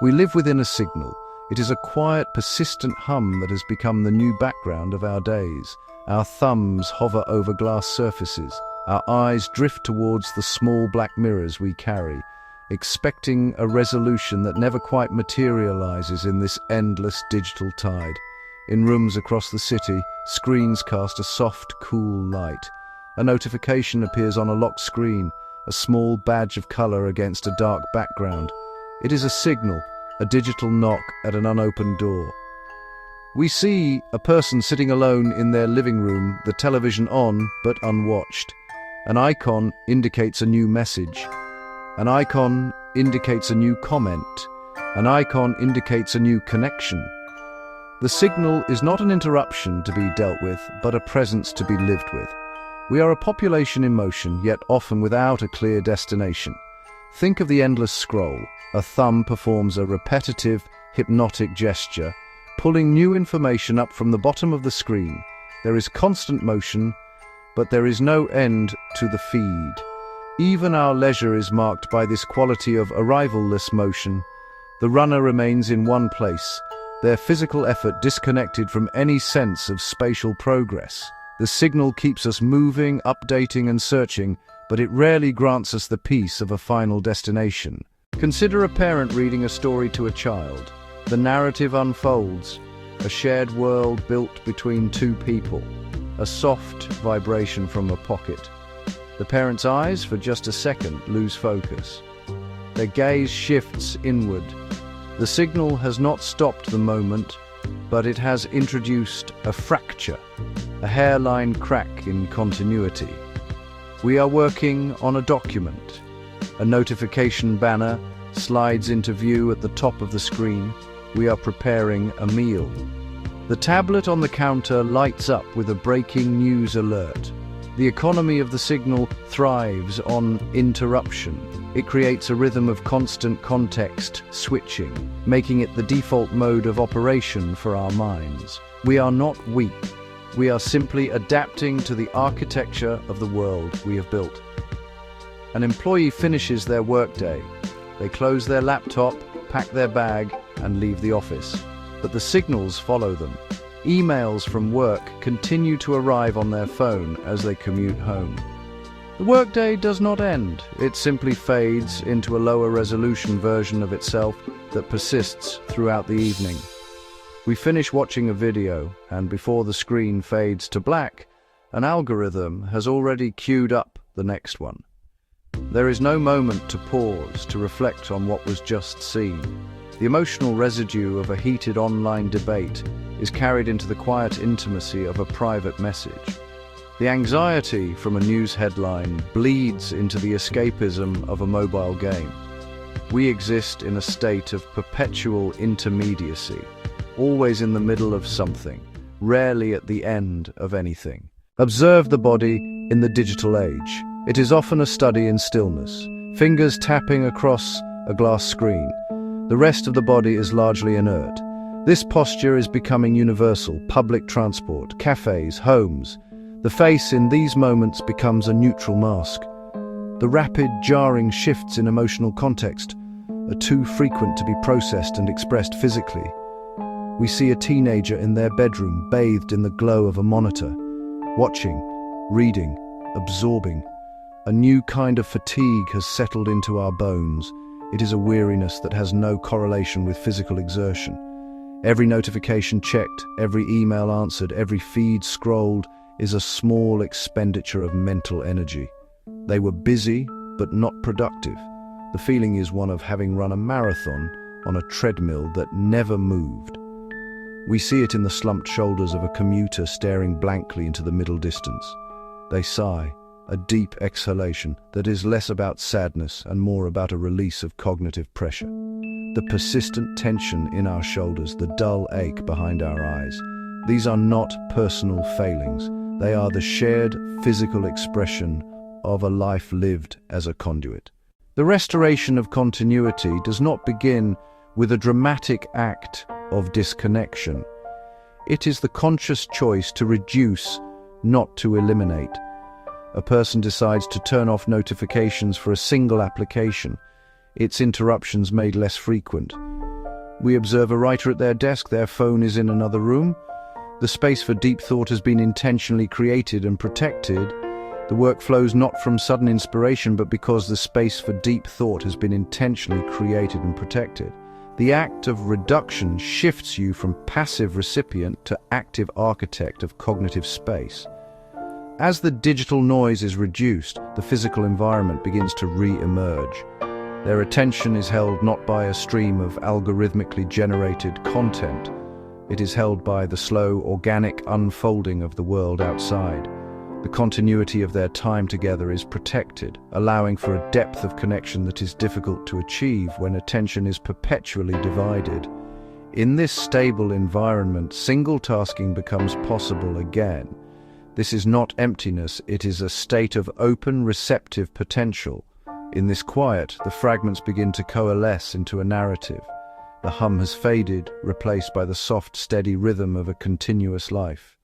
We live within a signal. It is a quiet, persistent hum that has become the new background of our days. Our thumbs hover over glass surfaces. Our eyes drift towards the small black mirrors we carry, expecting a resolution that never quite materializes in this endless digital tide. In rooms across the city, screens cast a soft, cool light. A notification appears on a locked screen, a small badge of color against a dark background. It is a signal, a digital knock at an unopened door. We see a person sitting alone in their living room, the television on but unwatched. An icon indicates a new message. An icon indicates a new comment. An icon indicates a new connection. The signal is not an interruption to be dealt with, but a presence to be lived with. We are a population in motion, yet often without a clear destination. Think of the endless scroll. A thumb performs a repetitive, hypnotic gesture, pulling new information up from the bottom of the screen. There is constant motion, but there is no end to the feed. Even our leisure is marked by this quality of arrival-less motion. The runner remains in one place, their physical effort disconnected from any sense of spatial progress. The signal keeps us moving, updating and searching, but it rarely grants us the peace of a final destination. Consider a parent reading a story to a child. The narrative unfolds, a shared world built between two people, a soft vibration from a pocket. The parent's eyes, for just a second, lose focus. Their gaze shifts inward. The signal has not stopped the moment, but it has introduced a fracture, a hairline crack in continuity. We are working on a document. A notification banner slides into view at the top of the screen. We are preparing a meal. The tablet on the counter lights up with a breaking news alert. The economy of the signal thrives on interruption. It creates a rhythm of constant context switching, making it the default mode of operation for our minds. We are not weak. We are simply adapting to the architecture of the world we have built. An employee finishes their workday. They close their laptop, pack their bag, and leave the office. But the signals follow them. Emails from work continue to arrive on their phone as they commute home. The workday does not end. It simply fades into a lower resolution version of itself that persists throughout the evening. We finish watching a video, and before the screen fades to black, an algorithm has already queued up the next one. There is no moment to pause, to reflect on what was just seen. The emotional residue of a heated online debate is carried into the quiet intimacy of a private message. The anxiety from a news headline bleeds into the escapism of a mobile game. We exist in a state of perpetual intermediacy, always in the middle of something, rarely at the end of anything. Observe the body in the digital age. It is often a study in stillness, fingers tapping across a glass screen. The rest of the body is largely inert. This posture is becoming universal. Public transport, cafes, homes. The face in these moments becomes a neutral mask. The rapid, jarring shifts in emotional context are too frequent to be processed and expressed physically. We see a teenager in their bedroom, bathed in the glow of a monitor, watching, reading, absorbing. A new kind of fatigue has settled into our bones. It is a weariness that has no correlation with physical exertion. Every notification checked, every email answered, every feed scrolled is a small expenditure of mental energy. They were busy, but not productive. The feeling is one of having run a marathon on a treadmill that never moved. We see it in the slumped shoulders of a commuter staring blankly into the middle distance. They sigh, a deep exhalation that is less about sadness and more about a release of cognitive pressure. The persistent tension in our shoulders, the dull ache behind our eyes. These are not personal failings. They are the shared physical expression of a life lived as a conduit. The restoration of continuity does not begin with a dramatic act of disconnection. It is the conscious choice to reduce, not to eliminate. A person decides to turn off notifications for a single application, its interruptions made less frequent. We observe a writer at their desk, their phone is in another room. The space for deep thought has been intentionally created and protected. The work flows not from sudden inspiration, but because the space for deep thought has been intentionally created and protected. The act of reduction shifts you from passive recipient to active architect of cognitive space. As the digital noise is reduced, the physical environment begins to re-emerge. Their attention is held not by a stream of algorithmically generated content. It is held by the slow, organic unfolding of the world outside. The continuity of their time together is protected, allowing for a depth of connection that is difficult to achieve when attention is perpetually divided. In this stable environment, single tasking becomes possible again. This is not emptiness, it is a state of open, receptive potential. In this quiet, the fragments begin to coalesce into a narrative. The hum has faded, replaced by the soft, steady rhythm of a continuous life.